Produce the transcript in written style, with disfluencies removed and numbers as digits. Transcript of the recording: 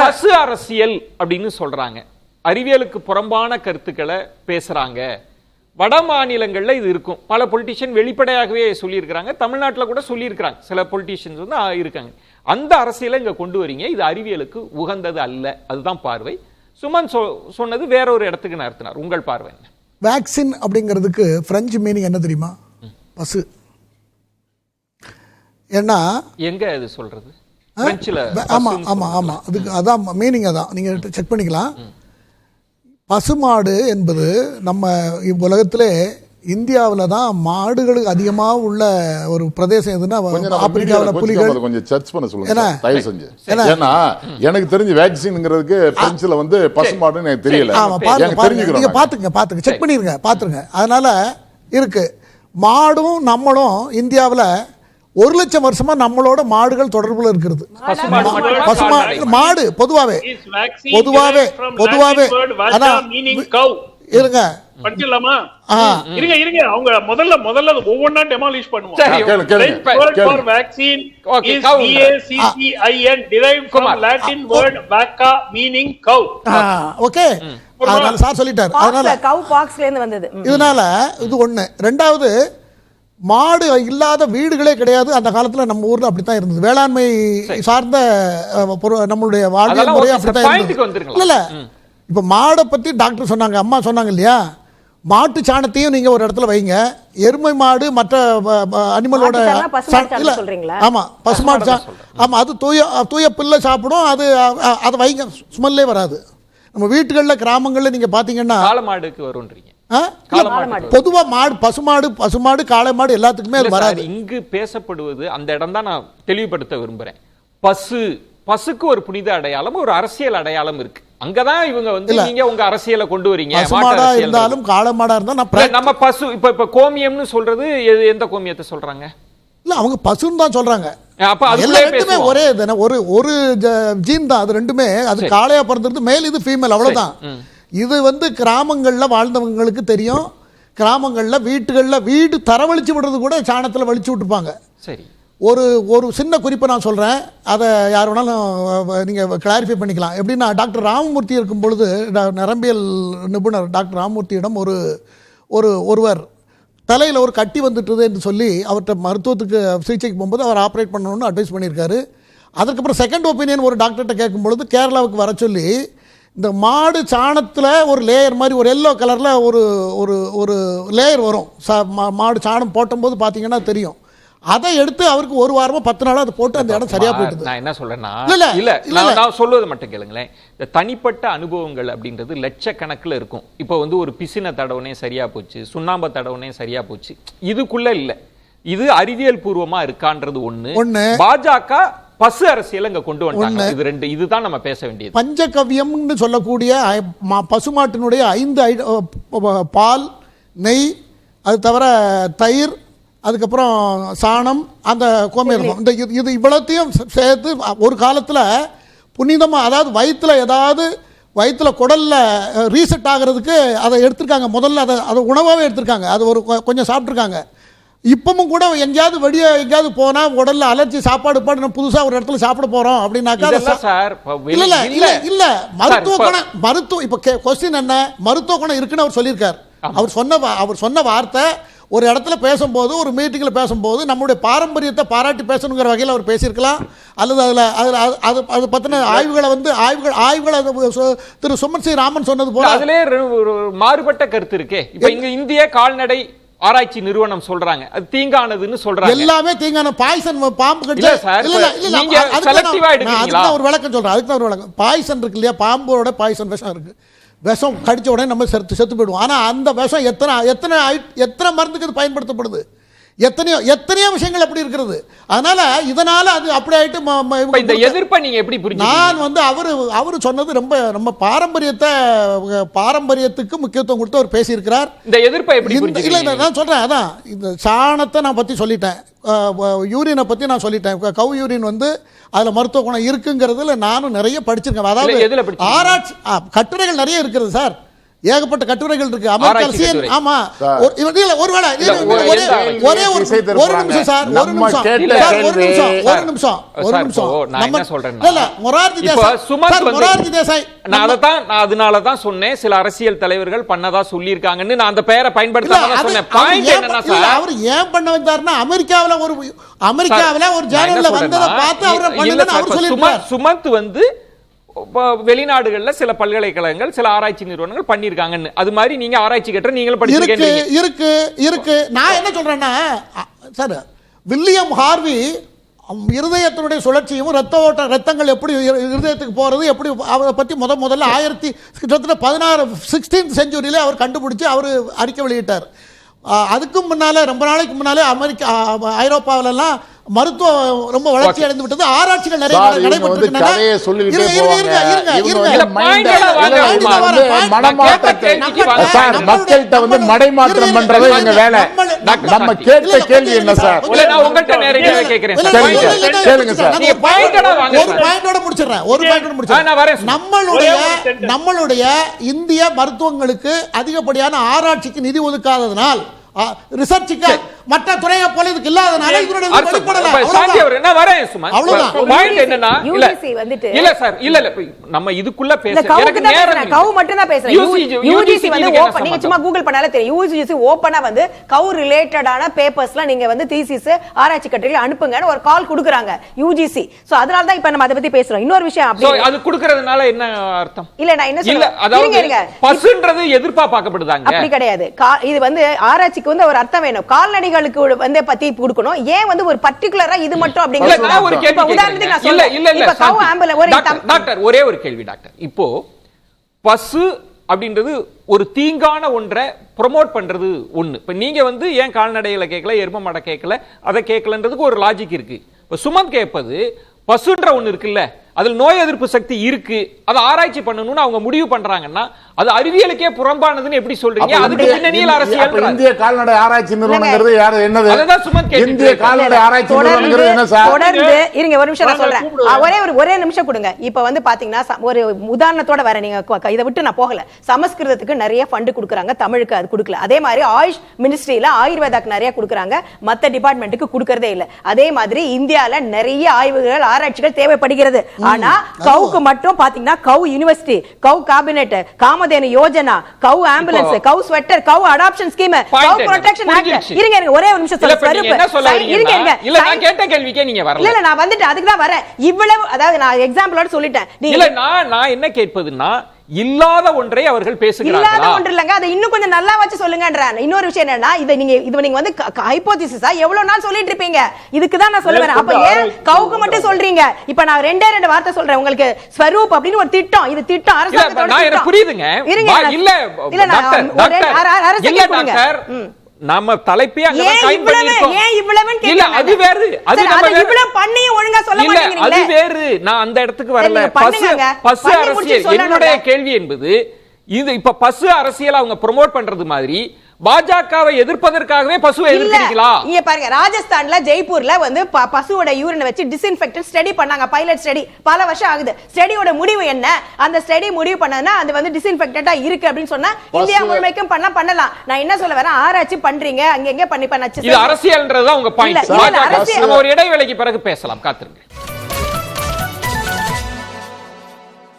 பசு அரசியல் அப்படின்னு சொல்றாங்க. அறிவியலுக்கு புறம்பான கருத்துக்களை பேசுறாங்க. வட மாநிலங்கள்ல இது இருக்கும். பல பொலிட்டிஷியன் வெளிப்படையாகவே சொல்லியிருக்கிறாங்க. தமிழ்நாட்டில் கூட சொல்லியிருக்கிறாங்க. சில பொலிட்டிஷியன்ஸ் வந்து இருக்காங்க. அந்த அரசியலை இங்க கொண்டு வரீங்க. இது அறிவியலுக்கு உகந்தது அல்ல. அதுதான் பார்வை. சுமன் சொன்னது வேற ஒரு இடத்துக்கு நகர்த்தினார். உங்கள் பார்வை என்ன? வேக்சின் அப்படிங்கிறதுக்கு பிரெஞ்சு மீனிங் என்ன தெரியுமா? பசு. ஏன்னா எங்க இது சொல்றது? ஆமா ஆமா ஆமா, அதுக்கு அதான் மீனிங். அதான் நீங்க செக் பண்ணிக்கலாம். பசுமாடு என்பது நம்ம உலகத்திலே இந்தியாவில் தான் மாடுகளுக்கு அதிகமாக உள்ள ஒரு பிரதேசம் எதுன்னா ஆப்பிரிக்காவில் புலிகள். கொஞ்சம் சர்ச் பண்ண சொல்லுங்க தயவு செஞ்சு. ஏன்னா எனக்கு தெரிஞ்சு வேக்சின்ங்கிறதுக்கு பிரெஞ்சுல வந்து பசுமாடுன்னு எனக்கு தெரியல. நீங்க பாத்துங்க செக் பண்ணிருங்க, பாத்துருங்க. அதனால இருக்கு. மாடும் நம்மளும் இந்தியாவில் 1,00,000 வருஷமா நம்மளோட மாடுகள் தொடர்புல இருக்கிறது. மாடு பொதுவாவே இருங்க படிக்கலாமா? இருங்க அவங்க முதல்ல ஒவ்வொன்றா டெமாலிஷ் பண்ணுவோம். for vaccine is VACCIN derived from Latin word vacca meaning cow. Okay, அதனால சார் சொல்லிட்டார். அதனால cow poxல இருந்து வந்தது. இதனால இது ஒண்ணு. ரெண்டாவது, மாடு இல்லாத வீடுகளே கிடையாது அந்த காலத்துல. நம்ம ஊர்ல அப்படித்தான் இருந்தது. வேளாண்மை சார்ந்த நம்மளுடைய வாழ்க்கை முறை அப்படித்தான் இருந்தது. இல்ல இப்ப மாடை பத்தி டாக்டர் சொன்னாங்க, அம்மா சொன்னாங்க இல்லையா? மாட்டு சாணத்தையும் நீங்க ஒரு இடத்துல வைங்க. எருமை மாடு மற்ற அனிமலோட ஆமா பசுமாடு ஆமா அது தூய புல்ல சாப்பிடும். அது அதை வைங்க, ஸ்மெல்லே வராது. நம்ம வீட்டுகள்ல கிராமங்கள்ல நீங்க பாத்தீங்கன்னா மாடுக்கு வரும்ன்றீங்க. பொதுவா மாடு பசுமாடு காளை மாடு எல்லாத்துக்குமே அது வராது. இங்கு பேசப்படுவது அந்த இடம் தான் நான் தெளிவுபடுத்த விரும்புறேன். பசுக்கு ஒரு புனித அடையாளம், ஒரு அரசியல் அடையாளம் இருக்கு. அங்கதான் இவங்க வந்து நீங்க உங்க அரசியலை கொண்டு வரீங்க. பசுமாடா இருந்தாலும் காளை மாடா இருந்தா நம்ம பசு இப்ப கோமியம்னு சொல்றது எந்த கோமியத்தை சொல்றாங்க? இல்ல அவங்க பசுன்னு தான் சொல்றாங்க. ரெண்டுமே ஒரே ஒரு ஜீன் தான். அது ரெண்டுமே அது காளையா பிறந்திருக்கு. மேல் இது ஃபீமேல், அவ்வளவுதான். இது வந்து கிராமங்கள்ல வாழ்ந்தவங்களுக்கு தெரியும். கிராமங்கள்ல வீடு தரவழிச்சு விடுறது கூட சாணத்துல வலிச்சு விட்டுப்பாங்க. சரி, ஒரு சின்ன குறிப்பை நான் சொல்றேன். அதை யார் வேணாலும் நீங்க கிளாரிஃபை பண்ணிக்கலாம். எப்படின்னா, டாக்டர் ராமமூர்த்தி இருக்கும் பொழுது நரம்பியல் நிபுணர் டாக்டர் ராமமூர்த்தியிடம் ஒருவர் தலையில் ஒரு கட்டி வந்துட்டுது என்று சொல்லி அவர்கிட்ட மருத்துவத்துக்கு சிகிச்சைக்கு போகும்போது அவர் ஆப்ரேட் பண்ணணும்னு அட்வைஸ் பண்ணியிருக்காரு. அதுக்கப்புறம் செகண்ட் ஒப்பீனியன் ஒரு டாக்டர்கிட்ட கேட்கும் பொழுது கேரளாவுக்கு வர சொல்லி இந்த மாடு சாணத்தில் ஒரு லேயர் மாதிரி ஒரு எல்லோ கலரில் ஒரு லேயர் வரும். மாடு சாணம் போட்டும்போது பார்த்தீங்கன்னா தெரியும். அதை எடுத்து அவருக்கு ஒரு வாரமா 10 நாளா அதை போட்டு அந்த இடம் சரியா போயிடுது. நான் என்ன சொல்றேன்னா, நான் சொல்லுவது மட்டும் கேளுங்களேன். இந்த தனிப்பட்ட அனுபவங்கள் அப்படின்றது லட்சக்கணக்கில் இருக்கும். இப்போ வந்து ஒரு பிசினை தடவுனே சரியா போச்சு, சுண்ணாம்பை தடவுனே சரியா போச்சு, இதுக்குள்ள இல்ல. இது அறிவியல் பூர்வமா இருக்கான்றது ஒண்ணு. பாஜக பசு அரசியல் இங்க கொண்டு வந்தாங்க. இது ரெண்டு, இதுதான் நம்ம பேச வேண்டியது. பஞ்சகவ்யம்னு சொல்லக்கூடிய பசுமாட்டினுடைய 5 பால், நெய், அது தவிர தயிர், அதுக்கப்புறம் சாணம், அந்த கோமியம், இந்த இது இவ்வளத்தையும் சேர்த்து ஒரு காலத்தில் புனிதமாக, அதாவது வயிற்றுல குடலில் ரீசெட் ஆகிறதுக்கு அதை எடுத்திருக்காங்க. முதல்ல அதை உணவாகவே எடுத்திருக்காங்க. அது கொஞ்சம் சாப்பிட்ருக்காங்க. இப்பவும் கூட எங்கேயாவது போனால் உடலில் அலர்ஜி, சாப்பாடு புதுசாக ஒரு இடத்துல சாப்பிட போகிறோம் அப்படின்னாக்கா இல்லை மருத்துவ இப்போ கொஸ்டின் என்ன, மருத்துவ குணம் இருக்குன்னு அவர் சொல்லியிருக்கார். அவர் சொன்ன வார்த்தை ஒரு இடத்துல பேசும்போது, ஒரு மீட்டிங்கில் பேசும்போது நம்முடைய பாரம்பரியத்தை பாராட்டி பேசணுங்கிற வகையில் அவர் பேசியிருக்கலாம். அல்லது அது பற்றின ஆய்வுகளை திரு சுமன் சி ராமன் சொன்னது போல அதிலே ஒரு மாறுபட்ட கருத்து இருக்கே. இப்போ இங்க இந்திய கால்நடை ஆராய்ச்சி நிறுவனம் சொல்றாங்க அது தீங்கானதுன்னு சொல்றாங்க. எல்லாமே தீங்கான பாய்சன் பாம்பு கடிச்சா ஒரு விளக்கம் சொல்றேன். அதுக்கு ஒரு விளக்கம். பாய்சன் இருக்கு இல்லையா, பாம்போட பாய்சன் விஷம் இருக்கு. விஷம் கடிச்ச உடனே நம்ம செத்து போயிடுவோம். ஆனா அந்த விஷம் எத்தனை மருந்துக்கு அது பயன்படுத்தப்படுது, எத்தனையோ விஷயங்கள் அப்படி இருக்கிறது. அதனால இதனால அது அப்படி ஆயிட்டு இந்த எதிர்ப்பை நீங்க எப்படி புரிஞ்சுக்கிறீங்க? நான் வந்து அவரு சொன்னது ரொம்ப பாரம்பரியத்துக்கு முக்கியத்துவம் கொடுத்து அவர் பேசியிருக்கிறார். இந்த எதிர்ப்பை எப்படி புரிஞ்சுக்கிறீங்க? இல்ல நான் சொல்றேன், அதான் இந்த சாணத்தை நான் பத்தி சொல்லிட்டேன், யூரினை பத்தி நான் சொல்லிட்டேன். கவு யூரின் வந்து அதுல மருத்துவ குணம் இருக்குங்கிறதுல நானும் நிறைய படிச்சிருக்கேன். அதாவது ஆராய்ச்சி கட்டுரைகள் நிறைய இருக்கிறது சார். ஏகப்பட்ட கட்டுரைகள் இருக்கு. அமெரிக்கா ஆராய்ச்சி கட்டுரை. ஆமா சார். ஒருவேளை ஒரே ஒரு நிமிஷம் சார், ஒரு நிமிஷம் மொரார்ஜி தேசாய், நான் அதனாலதான் சொன்னேன் சில அரசியல் தலைவர்கள் பண்ணதா சொல்லியிருக்காங்கன்னு. நான் அந்த பெயரை பயன்படுத்தாம சொன்னேன். பாயிண்ட் என்னன்னா சார், அவர் ஏன் பண்ண வந்தாருன்னா அமெரிக்காவுல ஒரு ஜேர்னல்ல வந்ததை பார்த்து அவர் பண்ணலன்னு அவர் சொல்லியிருக்கார். சுமந்த் வந்து வெளிநாடுகள்ல சில பல்கலைக்கழகங்கள் சில ஆராய்ச்சி நிறுவனங்கள் பண்ணிருக்காங்கன்னு. அது மாதிரி நீங்க ஆராய்ச்சி கேட்ட நீங்களும் படிச்சிருக்கீங்க. இருக்கு. நான் என்ன சொல்றேன்னா சார், வில்லியம் ஹார்வி இருதயத்தினுடைய சுழற்சியும் ரத்தங்கள் எப்படி இருதயத்துக்கு போறது எப்படி அவரை பத்தி முதல்ல 16th செஞ்சுரியில அவர் கண்டுபிடிச்சு அவர் அறிக்கை வெளியிட்டார். அதுக்கும் முன்னால ரொம்ப நாளைக்கு முன்னாலே ஐரோப்பாவிலெல்லாம் மருத்துவம் ரொம்ப வளர்ச்சி அடைந்து விட்டது. ஆராய்ச்சிகள் நிறைய நடைபெற்று மடைமாற்றம் பண்றது எங்க வேலை. நம்ம கேட்ட கேள்வி என்ன சார்? நம்மளுடைய இந்திய மருத்துவங்களுக்கு அதிகப்படியான ஆராய்ச்சிக்கு நிதி ஒதுக்காததனால், ரிசர்ச்சுக்கு மற்ற துறையை போல இதுக்கு இல்லாதனால இவரோட வெளிப்படல. நம்ம இதுக்குள்ள கவு மட்டும் தான் பேசுறேன். யுஜிசி வந்து ஓபன், நீங்க சும்மா கூகுள் பண்ணாலே தெரியும். யுஜிசி ஓபனா வந்து கவு ரிலேட்டடான பேப்பர்ஸ்லாம் நீங்க வந்து தீசிஸ் ஆராய்ச்சி கட்டுரைகள் அனுப்புங்கன்னு ஒரு கால் கொடுக்குறாங்க யுஜிசி. சோ அதனால தான் இப்ப நம்ம அத பத்தி பேசுறோம். இன்னொரு விஷயம், அப்படி அது கொடுக்கிறதுனால என்ன அர்த்தம்? இல்ல நான் என்ன சொல்றேன், அதாவது பசுன்றது எதிர்பார்க்கப்படுதாங்க, அப்படி கிடையாது. இது வந்து ஆராய்ச்சிக்கு வந்து ஒரு அர்த்தம் வேணும். கால்நடைகளுக்கு வந்து பத்தி கொடுக்கணும். ஏன் வந்து ஒரு பர்టిక్యులரா இது மட்டும் அப்படிங்கறது ஒரு கேள்வி. உதாரணத்துக்கு நான் சொல்றேன். இப்ப கவு ஆம்புலன்ஸ் ஒரு டாக்டர், ஒரே ஒரு கேள்வி டாக்டர். இப்போ பசு அப்படின்றது ஒரு தீங்கான ஒன்றை ப்ரோமோட் பண்றது ஒண்ணு. இப்ப நீங்க வந்து ஏன் கால்நடைகளை கேட்கல, எரும மாடை கேட்கல, அதை கேட்கலன்றதுக்கு ஒரு லாஜிக் இருக்கு. இப்ப சுமந்த் கேட்பது பசுன்ற ஒண்ணு இருக்குல்ல, அதுல நோய் எதிர்ப்பு சக்தி இருக்கு, அதை ஆராய்ச்சி பண்ணணும்னு அவங்க முடிவு பண்றாங்கன்னா அது அறிவியலுக்கே புறம்பானதுன்னு எப்படி சொல்றீங்க? அதுக்கு பின்னணியில் அரசியல். இந்திய கால்நடை ஆராய்ச்சி நிறுவனங்கிறது யாரு? என்னது? அதுதான் சுமந்த் கேள்வி. இந்திய கால்நடை ஆராய்ச்சி நிறுவனங்கிறது என்ன சார்? தொடர்ந்து இருங்க, ஒரு நிமிஷம் நான் சொல்றேன். ஒரே நிமிஷம் கொடுங்க. இப்ப வந்து பாத்தீங்கன்னா ஒரு உதாரணத்தோட வர, நீங்க இதை விட்டு நான் போகல. சமஸ்கிருதத்துக்கு நிறைய ஃபண்ட் கொடுக்குறாங்க, தமிழுக்கு அது கொடுக்கல. அதே மாதிரி ஆயுஷ் மினிஸ்ட்ரியில ஆயுர்வேதாக்கு நிறைய கொடுக்குறாங்க, மத்த டிபார்ட்மெண்ட்டுக்கு கொடுக்கறதே இல்ல. அதே மாதிரி இந்தியால நிறைய ஆய்வுகள் ஆராய்ச்சிகள் தேவைப்படுகிறது. ஆனா கவுக்கு மட்டும் பாத்தீங்கன்னா கவு யூனிவர்சிட்டி, கவு கேபினெட், காமதேனு யோஜனா, கவு ஆம்புலன்ஸ், கவு ஸ்வெட்டர், கவு அடாப்ஷன் ஸ்கீம், கவு ப்ரொடெக்ஷன் ஆக்ட். இருங்க ஒரே ஒரு நிமிஷம் இல்ல நான் கேட்ட கேள்விக்கே நீங்க வரல. இல்ல நான் வந்துட்டு அதுக்கு தான் வரேன். இவ்வளவு, அதாவது நான் எக்ஸாம்பிளோட சொல்லிட்டேன். இல்ல நான் என்ன கேட்பதுன்னா, இல்லாத ஒன்றை அவர்கள் பேசுகிறார்களா? இல்லாத ஒன்று இல்லங்க, அதை இன்னும் கொஞ்சம் நல்லா வச்சு சொல்லுங்கன்றான். இன்னொரு விஷயம் என்னன்னா, இத நீங்க வந்து ஹைபோதிசிஸா எவ்வளவு நாள் சொல்லிட்டு இருப்பீங்க? இதுக்கு தான் நான் சொல்ல வரேன். அப்ப ஏன் கவுக்கு மட்டும் சொல்றீங்க? இப்ப நான் ரெண்டு வார்த்தை சொல்றேன் உங்களுக்கு. ஸ்வரூப் அப்படின்னு ஒரு திட்டம், இது திட்டம் அரசாங்கத்தோட திட்டம். எனக்கு புரியுதுங்க. இல்ல டாக்டர், நம்ம தலைப்பே அங்க டைம் பண்ணிருக்கோம். ஏன் இவ்வளவுன்னு கேக்குறீங்க? இல்ல அது வேறு, அது நம்ம இவ்வளவு பண்ணி ஒழுங்கா சொல்ல மாட்டீங்களே. அது வேறு, நான் அந்த இடத்துக்கு வரல. பசு அரசியல் என்னுடைய கேள்வி என்பது இது. இப்ப பசு அரசியல் அவங்க ப்ரோமோட் பண்றது மாதிரி பாஜகவை எதிர்ப்பதற்காகவே பசுவை எதிர்க்கிறீங்களா? இங்க பாருங்க, ராஜஸ்தான்ல ஜெய்ப்பூர்ல வந்து பசுவோட யூரினை வச்சு டிஸ்இன்ஃபெக்டன்ட் ஸ்டடி பண்ணாங்க, பைலட் ஸ்டடி. பல வருஷம் ஆகுது. ஸ்டடியோட முடிவு என்ன? அந்த ஸ்டடி முடிவு பண்ணதுன்னா அது வந்து டிஸ்இன்ஃபெக்டண்டா இருக்கு அப்படின்னு சொன்னா இந்தியா முழுமைக்கும் பண்ணலாம். நான் என்ன சொல்ல வரேன், ஆராய்ச்சி பண்றீங்க, அங்க எங்க பண்ணி இது அரசியல்ன்றது உங்க பாயிண்ட். நம்ம ஒரு இடைவேளைக்கு பிறகு பேசலாம், காத்திருங்க.